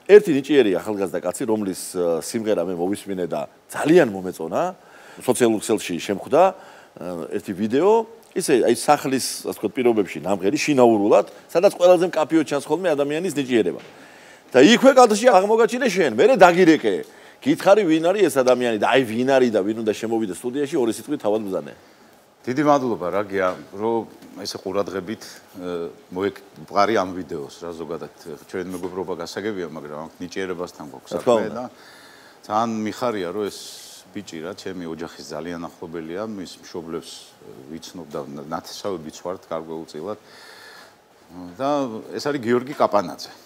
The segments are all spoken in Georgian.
ერთი ნიჭიერი ახალგაზრდა კაცი, რომლის სიმღერა მე მოვისმინე და ძალიან მომეწონა, სოციალურ ქსელში შემხვდა ერთი ვიდეო, ისე აი სახლის, ასე ვთქვათ, პირობებში ნამღერი შინაურულად, სადაც ყველაზე მკაფიოდ ჩანს ხოლმე ადამიანის ნიჭიერება. და იქვე კადრში აღმოგაჩინე შენ, მერე დაგირეკე. გითხარი ვინ არის ეს ადამიანი და აი ვინ არის და ვინ უნდა შემოვიდეს სტუდიაში, ორი სიტყვით თავად ბრძანე. დიდი მადლობა რა გია, რომ ესე ყურადღებით მოეყარი ამ ვიდეოს რა ზოგადად ჩვენ მეგობრობა გასაგებია, მაგრამ ამ ნიჭიერებასთან გვაქვს საქმე და ძალიან მიხარია რომ ეს ბიჭი რა ჩემი ოჯახის ძალიან ახლობელია, მის მშობლებს ვიცნობ და ნათესავებიც ვართ გარკვეულწილად და ეს არის გიორგი კაპანაძე.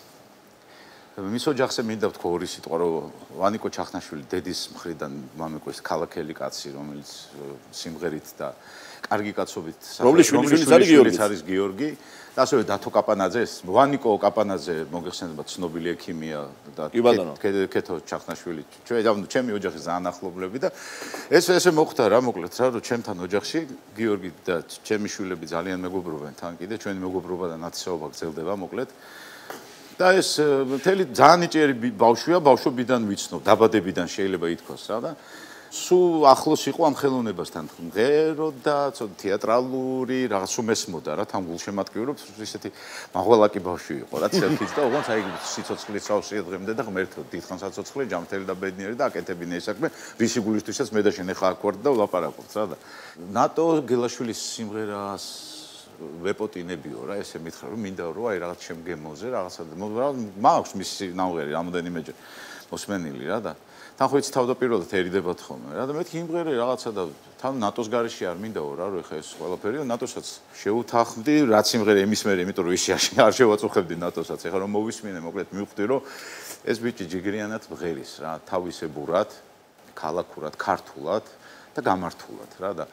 მის ოჯახზე მინდა ვთქვა ორი სიტყვა, რომ ვანიკო ჩახნაშვილი დედის მხრიდან მამიკო ეს ქალაქელი კაცი, რომელიც სიმღერით და კარგი კაცობით რომლის არის გიორგი და ასევე დათო კაპანაძე, ვანიკო კაპანაძე მოგეხსენება ცნობილი ექიმია და კეთო ჩახნაშვილი, ჩემი ოჯახის ძალიან ახლობლები და ესე მოხდა რა მოკლედ რა, რომ ჩემთან ოჯახში გიორგი და ჩემი შვილები ძალიან მეგობრობენ თან კიდე, ჩვენი მეგობრობა და ნათესაობა გრძელდება მოკლედ. და ეს მთელი ძალიან ნიჭიერი ბავშვია, ბავშვობიდან ვიცნობ, დაბადებიდან შეიძლება ითქვას რა და სულ ახლოს იყო ამ ხელოვნებასთან, მღეროდა, თეატრალური, რაღაც უმესმოდა რა, თან გულშემატკივრობ, ისეთი მაღვალაკი ბავშვი იყო რა, ცელფიც და ოღონდ აი სიცოცხლის სავსე დღემდე და ღმერთო დიდხანს აცოცხლე, ჯამთელი და ბედნიერი და აკეთებინე ეს საქმე, ვისი გულისთვისაც მე და შენ ახლა აქ ვარ და ვლაპარაკობთ რა და ნატო გელაშვილის სიმღერას ვეპოტინებიო რა ესე მითხრა რომ მინდა რომ აი რაღაც ჩემ გემოზე რაღაცა მაქვს მისი ნამღერი რამოდენიმეჯერ მოსმენილი რა და თან ხო იცი თავდაპირველად ერიდებათ ხოლმე რა და მეთქი იმღერი რაღაცა და თან ნატოს გარეშე არ მინდაო რა რომ ეხა ეს ყველაფერი ნატოსაც შეუთანხმდი რაც სიმღერა იმის მერე იმიტომ რომ ისი არ შევაწუხებდი ნატოსაც ეხა რომ მოვისმინე მოკლედ მივხვდი რომ ეს ბიჭი ჯიგრიანად მღერის რა თავისებურად ქალაქურად ქართულად და გამართულად რა და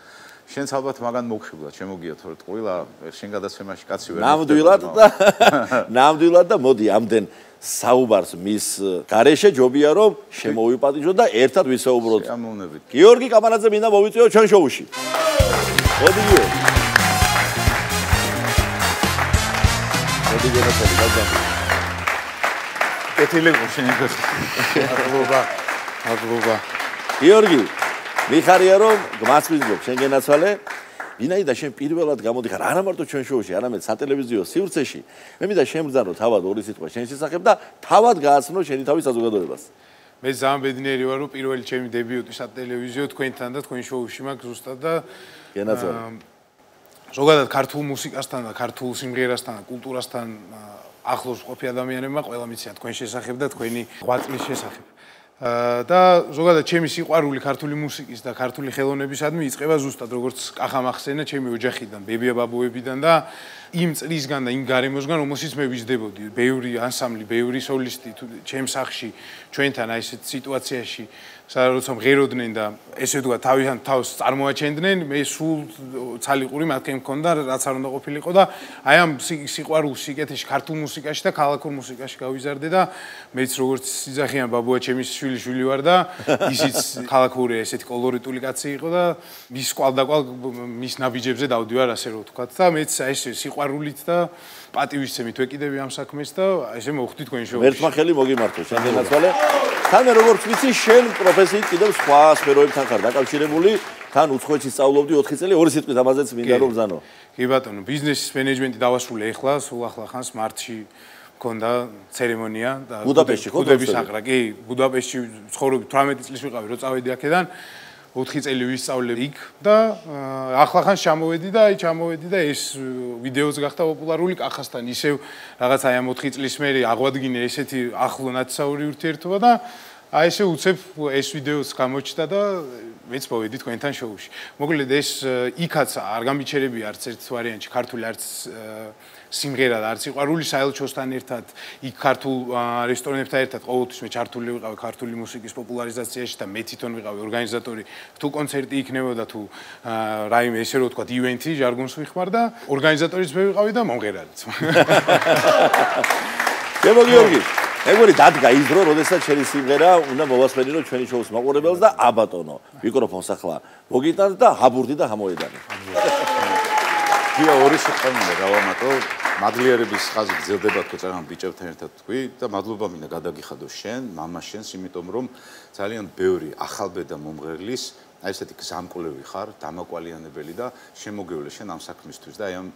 შენც ალბათ მაგან მოგხიბლა, შემოგია თორე ტყუილა, შენ გადაცემაში კაცი ვერ ნამდვილად და მოდი ამდენ საუბარს მის გარეშე ჯობია რომ შემოვიპატიჟოთ და ერთად ვისაუბროთ. ამოვნებით. გიორგი კაპანაძე მინდა მოვიწვიო ჩვენ შოუში. მოდი გიორგი. მოდი გენაცელი გაძამი. კეთილი გუშინებთ. მადლობა. გიორგი მიხარია რომ გმასვისგობ შენ გენაცვალე ვინაიდან შენ პირველად გამოდიხარ არა მარტო ჩვენ შოუში არამედ სატელევიზიო სივრცეში მე მინდა შემბრძანო თავად ორი სიტყვა შენ შესახებ და თავად გააცნო შენი თავის საზოგადოებას მე ძალიან ბედნიერი ვარ რომ პირველი ჩემი დებიუტი სატელევიზიო თქვენთან და თქვენ შოუში მაქვს ზუსტად და გენაცვალე ზოგადად ქართულ მუსიკასთან და ქართულ სიმღერასთან და კულტურასთან ახლოს ყოფი ადამიანებმა ყველა მიციან თქვენ შესახებ და თქვენი ღვაწლის შესახებ და ზოგადად ჩემი სიყვარული ქართული მუსიკის და ქართული ხელოვნებისადმი იწყება ზუსტად როგორც კახამ ახსენა ჩემი ოჯახიდან, ბებია-ბაბუებიდან და იმ წლისგან და იმ გარემოსგან, რომელშიც მე ვიზრდებოდი. ბევრი ანსამბლი, ბევრი სოლისტი ჩემს სახში, ჩვენთან აი ესეთ სიტუაციაში, როცა მღეროდნენ და ესე ვთქვა, თავიდან თავს წარმოაჩენდნენ, მე სულ ცალიყური მათქენ მქონდა, რაც არ უნდა ყოფილიყო და აი ამ სიყვარულს სიკეთეში ქართულ მუსიკაში და ქალაქურ მუსიკაში გავიზარდე და მეც როგორც სიძახიან ბაბუა ჩემის შვილი ვარ და ისიც ქალაქური ესეთი კოლორიტული კაცი იყო და მის კვალდაკვალ მის ნაბიჯებზე დავდივარ ასე რომ ვთქვა და მეც აი ეს სიყვარულით და პატივისცემით ვეკიდები ამ საქმეს და ესე მოვხვდი თქვენ შოუში. ერთმა ხელი მოგიმართო, შენ გენაცვალე. თან როგორც ვიცი, შენ პროფესიით კიდევ სხვა სფეროებთან ხარ დაკავშირებული, თან უცხოეთში სწავლობდი 4 წელი, ორი სიტყვით ამაზეც მინდა რომ ბრძანო. კი ბატონო, ბიზნესის მენეჯმენტი დავასრულე ახლა, სულ ახლა ხანს მარტში მქონდა ცერემონია და ბუდაპეშტში ხო? ბუდაპეშტის აყრა, კი, ბუდაპეშტში ცხოვრობდი 18 წლის ვიყავი, რო წავედი აქედან. 4 წელი ვისწავლე იქ და ახლა ხანს ჩამოვედი და ეს ვიდეოც გახდა პოპულარული კახასთან ისევ რაღაც აი ამ 4 წლის მერე აღვადგინე ესეთი ახლო ნათესაური ურთიერთობა და აი ესე უცებ ეს ვიდეოც გამოჩნდა და მეც მოვედი თქვენთან შოუში. მოკლედ ეს იქაც არ გამიჩერებია არც ერთ ვარიანტში ქართული არც სიმღერა და არც სიყვარული საელჩოსთან ერთად იქ ქართულ რესტორნებთან ერთად ყოველთვის მე ჩართული ვიყავი ქართული მუსიკის პოპულარიზაციაში და მე თვითონ ვიყავი ორგანიზატორი თუ კონცერტი იქნებოდა თუ რაიმე ესე რომ ვთქვა ივენთი ჟარგონს ვიხმარ და ორგანიზატორიც მე ვიყავი და მომღერალიც გემო გიორგი ეგორი დადგა ის დრო როდესაც შენი სიმღერა უნდა მოვასმენინო ჩვენი შოუს მაყურებელს და აბატონო მიკროფონს ახლა მოგიტანთ და ჰაბურდი და გამოედანე კი ორი სიტყვა მინდა გავამატო მადლიერების ხაზი გრძელდება თქო ძალიან ბიჭებთან ერთად თქვი და მადლობა მინდა გადაგიხადო შენ, მამა შენს, იმიტომ რომ ძალიან ბევრი ახალბედა მომღერლის აი ესეთი გზამკვლევი ხარ, დამაკვალიანებელი და შემოგევლე შენ ამ საქმისთვის და აი ამ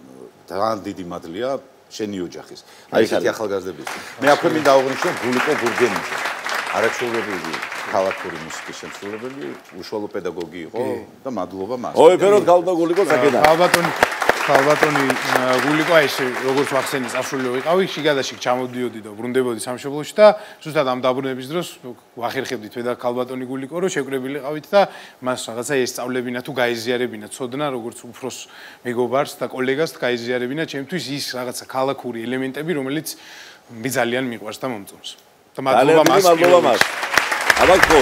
ძალიან დიდი მადლია შენი ოჯახის. აი ესეთი ახალგაზრდების. მე აქვე მინდა აღვნიშნო გულიკო გურგენიშვილი. არაჩვეულებრივი ქალაქური მუსიკის შემსრულებელი, უშუალო პედაგოგი იყო და მადლობა მას. ой, ფეროდ გავდა გულიკო საკედა. ხალბატონი გულიკო აი ესე როგორც ვახსენე წასულო ვიყავი, შიგადაში ჩამოდიოდი და ბრუნდებოდი სამშობლოში და ზუსტად ამ დაბრუნების დროს ვახერხებდით მე და ხალბატონი გულიკო რომ შეკრებილი ყავით და მას რაღაცა ესწავლებინა თუ გაიზიარებინა ცოდნა როგორც უფროს მეგობარს და კოლეგას გაიზიარებინა ჩემთვის ის რაღაცა ქალაქური ელემენტები რომელიც მე ძალიან მიყვარს და მომწონს. და მადლობა მას. აბა ხო.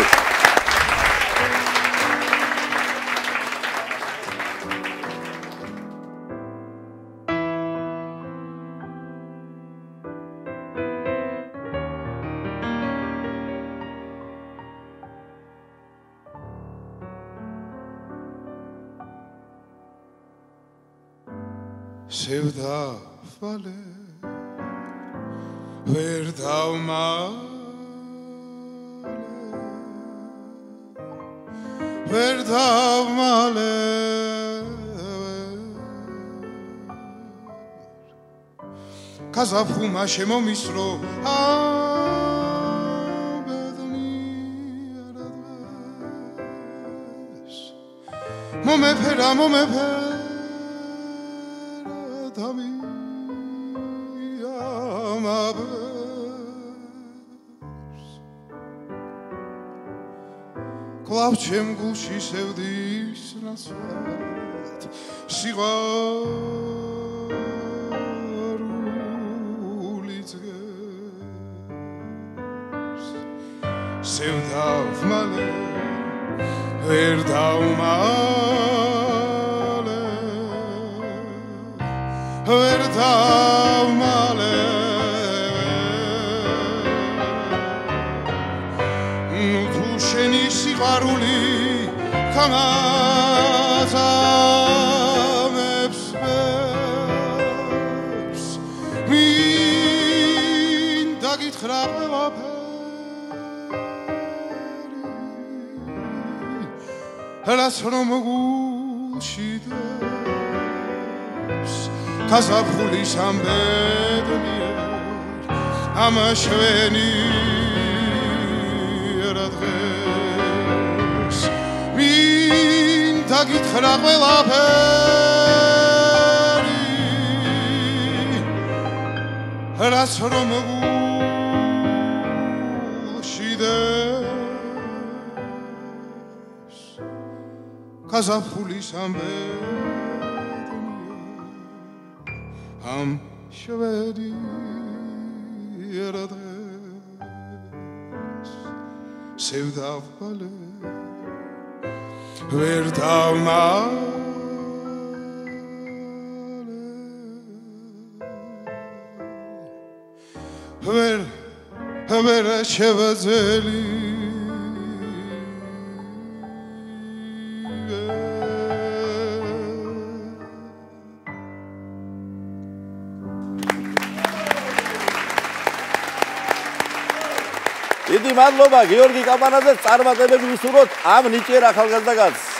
Sevda vale verdamale Kazafuma შემომისრო აბედნიერად მომეფერა კლავ ჩემ გულში სევდის ნაცვლად სიყვარული ძგებს სევდავ მალე ვერ დავმალე ვერ დავმალე შენი სიყვარული გამაძამებს ბებს მინდა გითხრა ყველაფერი რაც რომ გულში დებს გაზაფხულის ამბედნიერ ამ შვენი მინდა გითხრა ყველაფერი რაც რომ გულში დებს გაზაფხულის ამბედნიერ ამ შვენი ერადღეს სევდავმალე ვერ დავმალე ვერ შევაძელი დიდი მადლობა გიორგი კაპანაძე, წარმატებები ვისურვოთ ამ ნიჭიერ ახალგაზრდა კაცს.